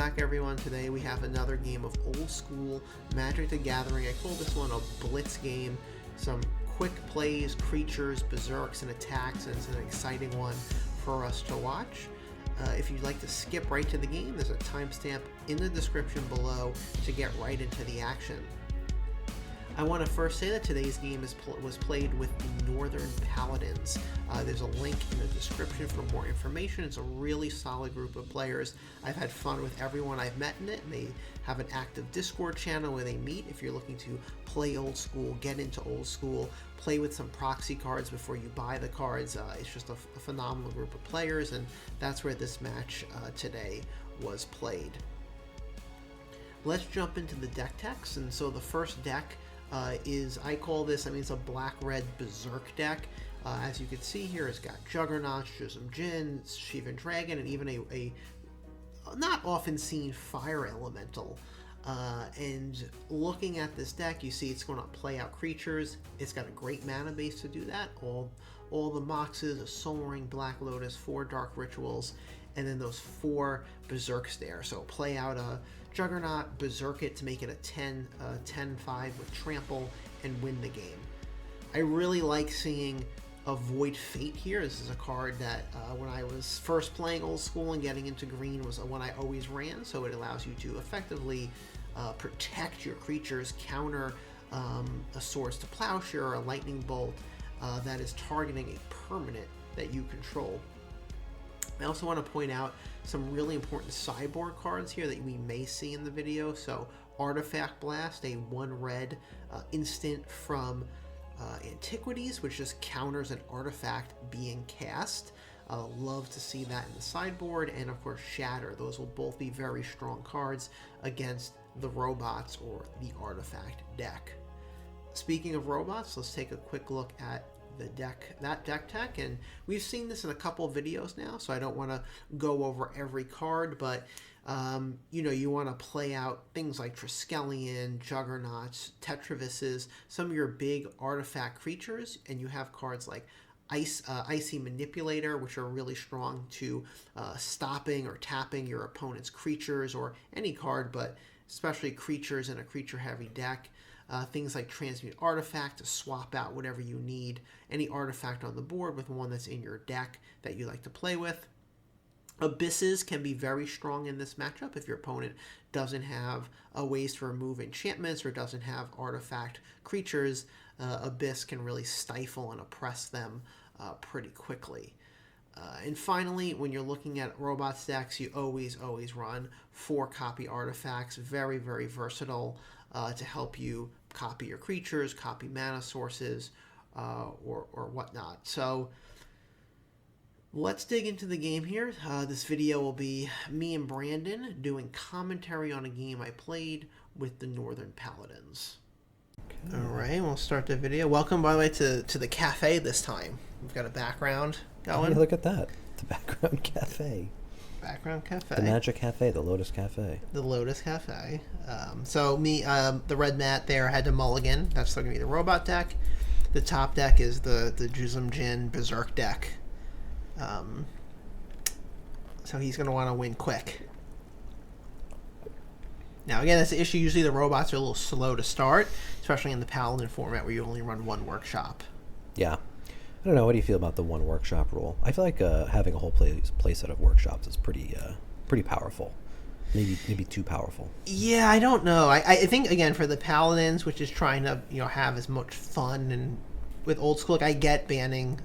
back, everyone. Today we have another game of old school Magic the Gathering. I call this one a Blitz game. Some quick plays, creatures, berserks, and attacks, and it's an exciting one for us to watch. If you'd like to skip right to the game, there's a timestamp in the description below to get right into the action. I want to first say that today's game was played with the Northern Paladins. There's a link in the description for more information. It's a really solid group of players. I've had fun with everyone I've met in it, and they have an active Discord channel where they meet. If you're looking to play old school, get into old school, play with some proxy cards before you buy the cards, it's just a phenomenal group of players, and that's where this match today was played. Let's jump into the deck techs. And so the first deck I call this, it's a black-red Berserk deck. As you can see here, it's got Juggernauts, Juzam Djin, Shivan Dragon, and even a not often seen Fire Elemental. And looking at this deck, you see it's going to play out creatures. It's got a great mana base to do that. All the Moxes, a Soul Ring, Black Lotus, 4 Dark Rituals, and then those 4 Berserks there. So play out a Juggernaut, Berserk it to make it a 10-5 with Trample, and win the game. I really like seeing Avoid Fate here. This is a card that when I was first playing old school and getting into green was one I always ran, so it allows you to effectively protect your creatures, counter a Swords to Plowshare or a Lightning Bolt that is targeting a permanent that you control. I also want to point out some really important sideboard cards here that we may see in the video. So Artifact Blast, a 1-red instant from Antiquities, which just counters an artifact being cast. Love to see that in the sideboard. And of course Shatter. Those will both be very strong cards against the robots or the artifact deck. Speaking of robots, let's take a quick look at that deck tech, and we've seen this in a couple of videos now, so I don't want to go over every card, but you want to play out things like Triskelion, Juggernauts, Tetravises, some of your big artifact creatures, and you have cards like Icy Manipulator, which are really strong to stopping or tapping your opponent's creatures, or any card, but especially creatures in a creature-heavy deck. Things like Transmute Artifact to swap out whatever you need, any artifact on the board with one that's in your deck that you like to play with. Abysses can be very strong in this matchup if your opponent doesn't have ways to remove enchantments or doesn't have artifact creatures. Abyss can really stifle and oppress them pretty quickly. And finally, when you're looking at robots decks, you always run 4-copy artifacts. Very, very versatile to help you copy your creatures, copy mana sources, or whatnot. So let's dig into the game here. This video will be me and Brandon doing commentary on a game I played with the Northern Paladins. Okay. All right, we'll start the video. Welcome, by the way, to the cafe this time. We've got a background going. Hey, look at that. The background cafe. Background cafe. The Magic Cafe, the Lotus Cafe. The Lotus Cafe. So the red mat there had to mulligan. That's still going to be the robot deck. The top deck is the Juzam Djin Berserk deck. So he's going to want to win quick. Now again, that's the issue. Usually the robots are a little slow to start, especially in the Paladin format where you only run 1 workshop. Yeah. I don't know. What do you feel about the 1 workshop rule? I feel like having a whole play set of workshops is pretty powerful. Maybe too powerful. Yeah, I don't know. I think, again, for the Paladins, which is trying to have as much fun, and with old school, I get banning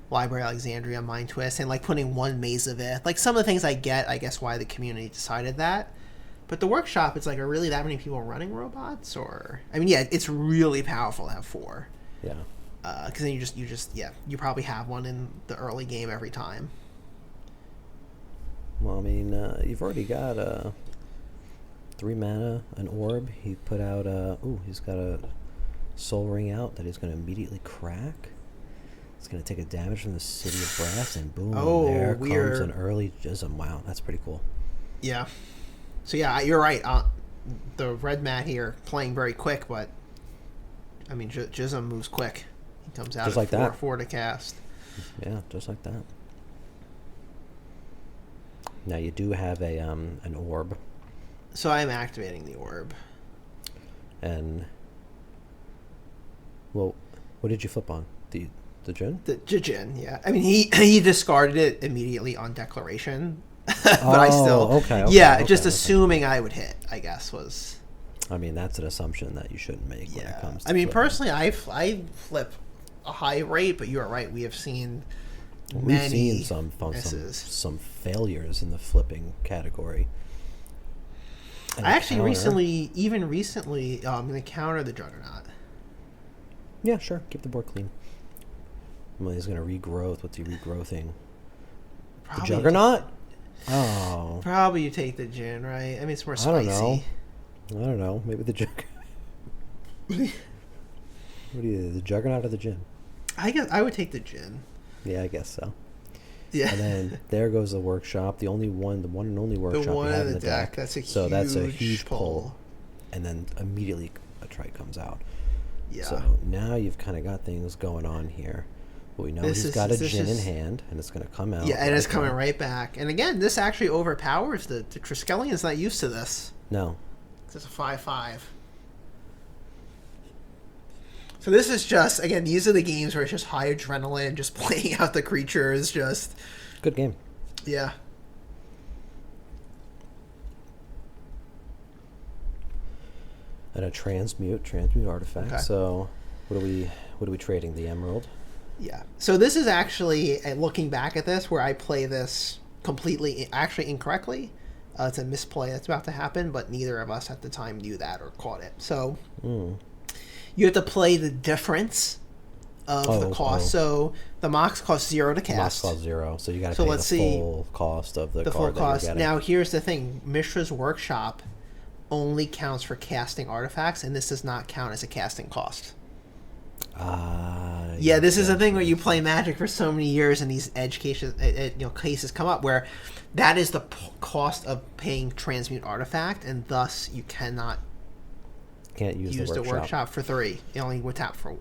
Library Alexandria, Mind Twist, and putting 1 Maze of It. Some of the things I get, I guess, why the community decided that. But the workshop, it's are really that many people running robots? Or it's really powerful to have 4. Yeah. Because then you probably have one in the early game every time. Well, you've already got 3 mana, an orb. He put out he's got a Soul Ring out that he's going to immediately crack. It's going to take a damage from the City of Brass, and boom, there comes an early Juzam. Wow, that's pretty cool. Yeah. So yeah, you're right. The red mat here playing very quick, but Juzam moves quick. He comes out just at like 4 to cast. Yeah, just like that. Now you do have a an orb So I'm activating the orb. And well, what did you flip on? The Djinn? The Djinn, yeah. I mean, he discarded it immediately on declaration, but I still okay, just assuming I would hit, I guess was. I mean, that's an assumption that you shouldn't make when it comes to I mean, flipping. personally, I flip a high rate, but you are right. We have seen We've seen some failures in the flipping category. And I actually recently recently, I'm going to counter the Juggernaut. Yeah, sure. Keep the board clean. Well, he's going to regrowth. What's he regrowthing? The Juggernaut? Probably you take the Djinn, right? I mean, it's more spicy. I don't know. Maybe the Juggernaut. What do you, the Juggernaut or the Djinn? I guess I would take the Djinn. Yeah, I guess so. Yeah. And then there goes the workshop. The one and only workshop the one we have in in the the deck. deck. That's a huge pull. And then immediately a trike comes out. Yeah. So now you've kind of got things going on here. But we know he's got a Djinn in hand, and it's going to come out. Yeah, and it's coming right back. And again, this actually overpowers the Triskelion's not used to this. No. It's a 5/5. So this is just, again, these are the games where it's just high adrenaline, just playing out the creatures, just... Good game. Yeah. And a transmute artifact. Okay. So what are we trading? The Emerald? Yeah. So this is actually, looking back at this, where I play this completely, actually incorrectly. It's a misplay that's about to happen, but neither of us at the time knew that or caught it. So you have to play the difference of the cost. So the Mox costs 0 to cast. Mox costs 0, so you got to pay the full cost of the full card cost. that you're getting. Now here's the thing: Mishra's Workshop only counts for casting artifacts, and this does not count as a casting cost. Yeah, this is the thing where you play Magic for so many years, and these edge cases, cases come up where that is the cost of paying transmute artifact, and thus you can't use the workshop for 3. You only would tap for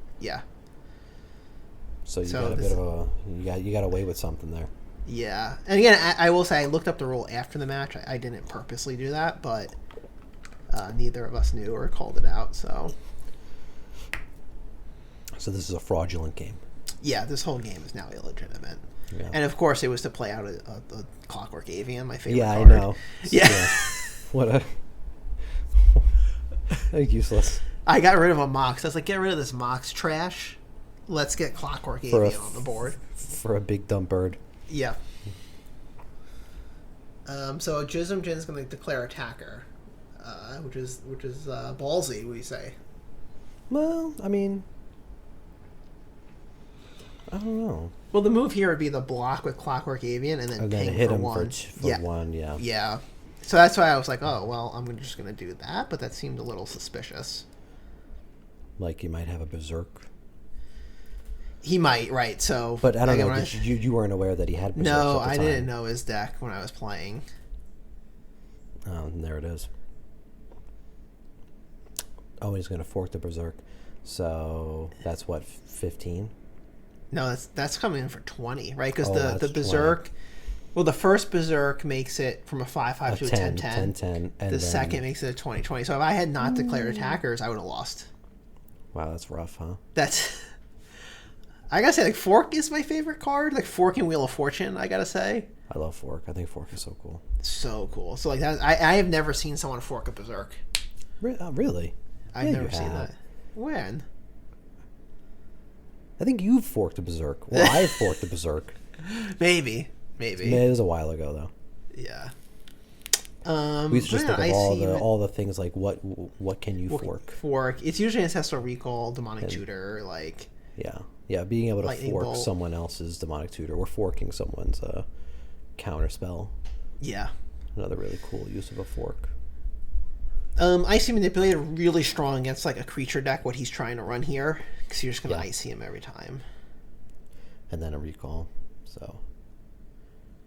So you got a bit of you got away with something there. Yeah, and again, I will say I looked up the rule after the match. I didn't purposely do that, but neither of us knew or called it out. So this is a fraudulent game. Yeah, this whole game is now illegitimate. Yeah. And of course, it was to play out a Clockwork Avian, my favorite card. I know. Yeah. What a useless. I got rid of a Mox. I was like, get rid of this Mox trash. Let's get Clockwork Avian on the board. For a big dumb bird. Yeah. So Juzam Djin is going to declare attacker, which is ballsy, we say. Well, I mean, I don't know. Well, the move here would be the block with Clockwork Avian and then ping hit for him 1. for 1, yeah. Yeah. So that's why I was like, oh, well, I'm just going to do that, but that seemed a little suspicious. Like you might have a Berserk. He might, right? So, but I don't know. You weren't aware that he had Berserk. No, I didn't know his deck when I was playing. Oh, and there it is. Oh, he's going to fork the Berserk. So that's what, 15? No, that's coming in for 20, right? Because the 20. Berserk, well, the first Berserk makes it from a 5/5 to a 10/10. 10/10. And the second makes it a 20/20. So if I had not declared attackers, I would have lost. Wow, that's rough, huh? I gotta say, like, Fork is my favorite card. Like, Fork and Wheel of Fortune, I gotta say. I love Fork. I think Fork is so cool. So cool. So, like, that, I have never seen someone fork a Berserk. Really? I've never seen that. When? I think you've forked a Berserk. Well, I've forked a Berserk. Maybe. It was a while ago, though. Yeah. We used to just think of all the things like what can you fork? Fork. It's usually Ancestral Recall, Demonic Tutor, like... Yeah, being able to Lightning fork Bolt. someone else's Demonic Tutor or forking someone's counter spell. Yeah. Another really cool use of a fork. Icy Manipulator really strong against like a creature deck, what he's trying to run here, because you're just going to icy him every time. And then a recall, so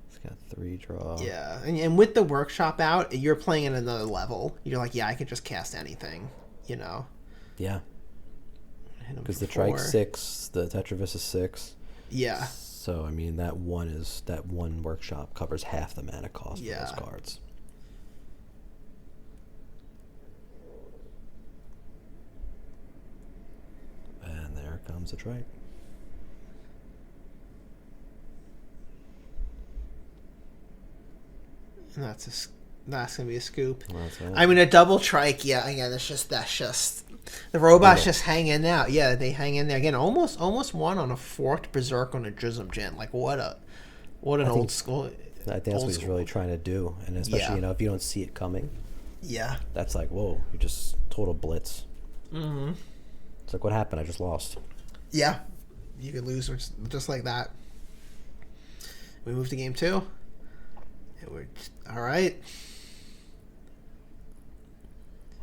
it's got 3 draw. Yeah, and with the workshop out, you're playing at another level. You're like, I could just cast anything, Yeah. Because the Trike's 6, the Tetravis is 6. Yeah. So I mean that one workshop covers half the mana cost for those cards. Juzams, that's right. And that's gonna be a scoop. Well, that's it. I mean, a double trike. Yeah, again, that's just the robots just hang in out. Yeah, they hang in there again. Almost one on a forked berserk on a Juzam Djin. Like what an old school. I think that's what he's really trying to do, and especially if you don't see it coming. Yeah. That's like, whoa, you just total blitz. Mm-hmm. It's like, what happened? I just lost. Yeah, you could lose just like that. We move to game 2. All right.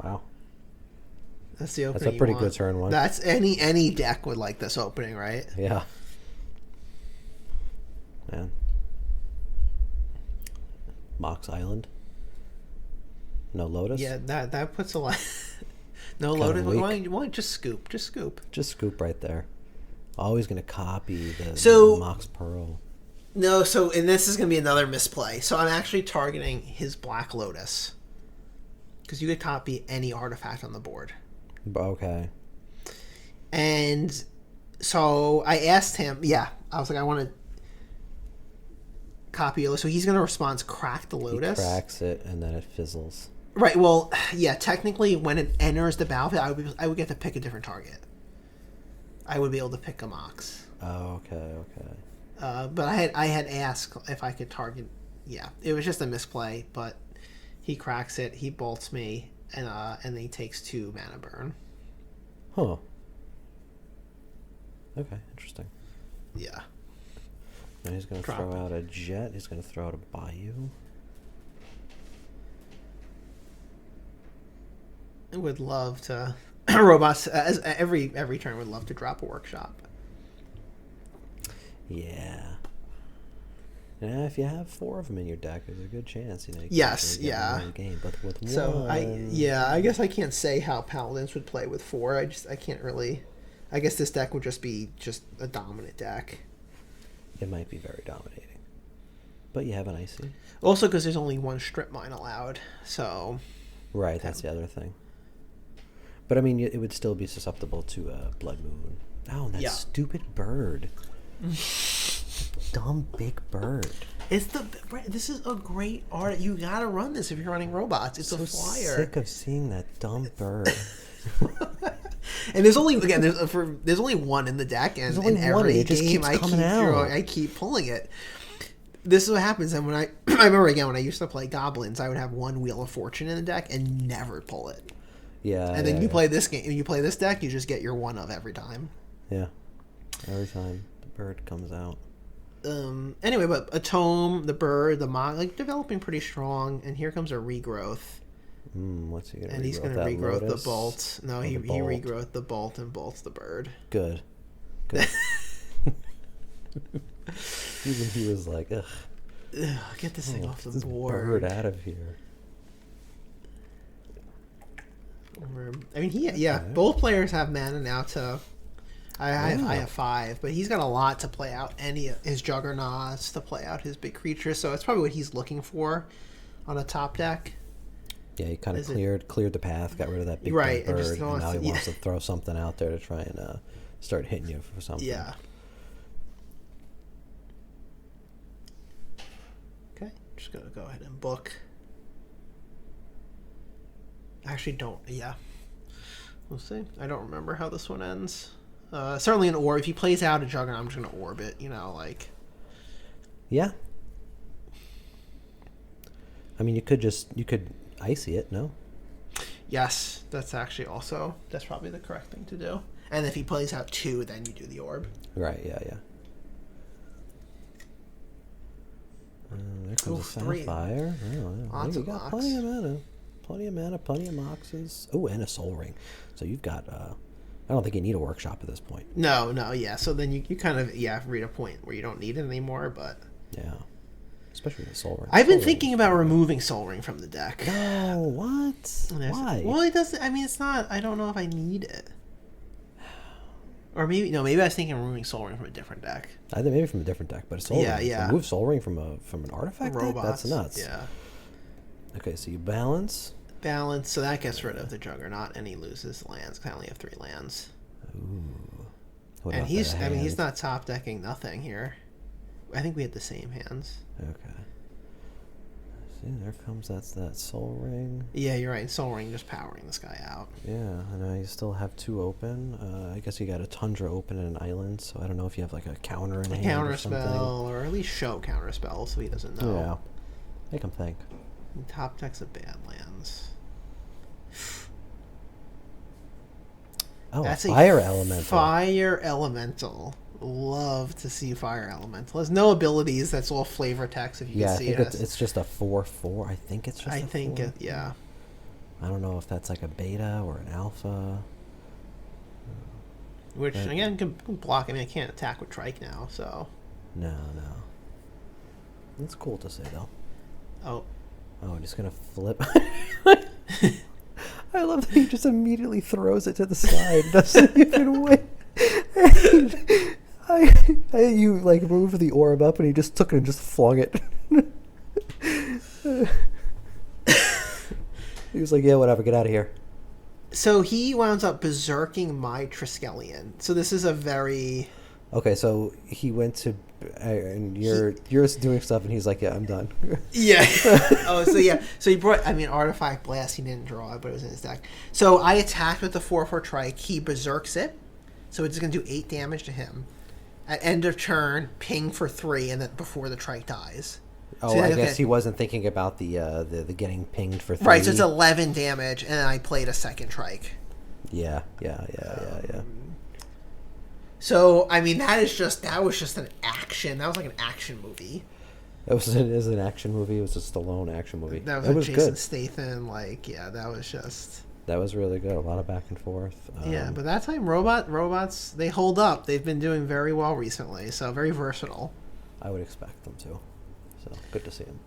Wow. That's the opening. That's a pretty good turn one. That's any deck would like this opening, right? Yeah. Man. Mox Island. No Lotus. Yeah, that puts a lot. No Kind Lotus. of weak. Why don't you just scoop? Just scoop. Just scoop right there. Always going to copy the Mox Pearl. No, and this is going to be another misplay. So I'm actually targeting his Black Lotus. Because you could copy any artifact on the board. Okay. And so I asked him, I was like, I want to copy it. So he's going to respond to crack the Lotus. He cracks it, and then it fizzles. Right, well, yeah, technically when it enters the battlefield, I would get to pick a different target. I would be able to pick a Mox. Oh, okay. But I had asked if I could target. Yeah, it was just a misplay, but he cracks it. He bolts me, and then he takes 2 mana burn. Huh. Okay, interesting. Yeah. And he's going to throw out a Jet. He's going to throw out a Bayou. I would love to. Robots, as every turn, would love to drop a workshop. Yeah. Yeah, if you have 4 of them in your deck, there's a good chance. You know. Yes, yeah. Game, but with So one, I guess I can't say how Paladins would play with 4. I can't really. I guess this deck would just be a dominant deck. It might be very dominating, but you have an Icy. Also, because there's only 1 strip mine allowed, so. Right, that's the other thing. But I mean, it would still be susceptible to Blood Moon. Oh, that stupid bird. Dumb big bird. This is a great art. You gotta run this if you're running robots. It's a flyer. Sick of seeing that dumb bird. And there's only there's only 1 in the deck, and in every game I keep pulling it. This is what happens. And when I remember again when I used to play goblins, I would have 1 Wheel of Fortune in the deck and never pull it. Yeah. And then you play this game, you play this deck, you just get your 1 of every time. Yeah. Every time the bird comes out. Anyway, but a tome, the bird, the Mox, like developing pretty strong, and here comes a regrowth. What's he gonna? And he's gonna regrowth the bolt. No, he regrowth the bolt and bolts the bird. Good. Even he was like, ugh. Get this thing off the board. Bird out of here. I mean, both players have mana now to. I have 5, but he's got a lot to play out. His Juggernauts to play out his big creatures, so it's probably what he's looking for on a top deck. Yeah, he kind of cleared the path, got rid of that big bird, and now he wants to throw something out there to try and start hitting you for something. Yeah. Okay, just gonna go ahead and book. Actually, don't. Yeah, we'll see. I don't remember how this one ends. Certainly an orb. If he plays out a Juggernaut, I'm just gonna orb it. Like. Yeah. I mean, you could icy it, no? Yes, that's probably the correct thing to do. And if he plays out 2, then you do the orb. Right. Yeah. There comes a Sapphire. Lots of got Mox. plenty of mana, plenty of Moxes. Oh, and a Soul Ring. So you've got. I don't think you need a workshop at this point. No, yeah. So then you kind of reach a point where you don't need it anymore, but. Yeah. Especially the Soul Ring. I've been thinking about removing Soul Ring from the deck. No, what? Why? Well, it doesn't. I mean, it's not. I don't know if I need it. Or maybe I was thinking of removing Soul Ring from a different deck. I think maybe from a different deck, but a Soul Ring. Yeah. Remove Soul Ring from an artifact deck? That's nuts. Yeah. Okay, so you balance. So that gets rid of the Juggernaut, and he loses lands. Because I only have 3 lands. Ooh. What And about he's, the I mean, he's hands? not top decking nothing here. I think we had the same hands. Okay. See, there comes that Soul Ring. Yeah, you're right. Soul Ring just powering this guy out. Yeah, and you still have 2 open. I guess you got a Tundra open and an island, so I don't know if you have like a counter in hand Counter or something. spell, or at least show counter spell, so he doesn't know. Yeah. Make him think. And top decks of Badlands. Oh, That's a Fire a Elemental. Fire Elemental. Love to see Fire Elemental. Has no abilities. That's all flavor text. If you Yeah, can I see think it. it's just a 4/4. I think it's just I a think 4. it. Yeah. I don't know if that's like a beta or an alpha. Which again can block. I mean, I can't attack with Trike now. So. No. It's cool to say though. Oh. Oh, I'm just gonna flip. I love that he just immediately throws it to the side. Doesn't even wait. You like moved the orb up, and he just took it and just flung it. He was like, "Yeah, whatever, get out of here." So he wound up berserking my Triskelion. So this is a very. Okay, so he went to, and you're doing stuff, and he's like, "Yeah, I'm done." Yeah. Oh, so yeah. So he brought, I mean, Artifact Blast, he didn't draw it, but it was in his deck. So I attacked with the 4/4 Trike. He berserks it. So it's going to do 8 damage to him. At end of turn, ping for 3, and then before the Trike dies. Oh, So, I okay. guess he wasn't thinking about the getting pinged for 3. Right, so it's 11 damage, and then I played a second Trike. Yeah. So, I mean, that was just an action. That was like an action movie. It was an action movie. It was a Stallone action movie. That was, it was Jason good. Statham. Like, yeah, that was just... That was really good. A lot of back and forth. Yeah, but that time robots, they hold up. They've been doing very well recently, so very versatile. I would expect them to. So good to see him.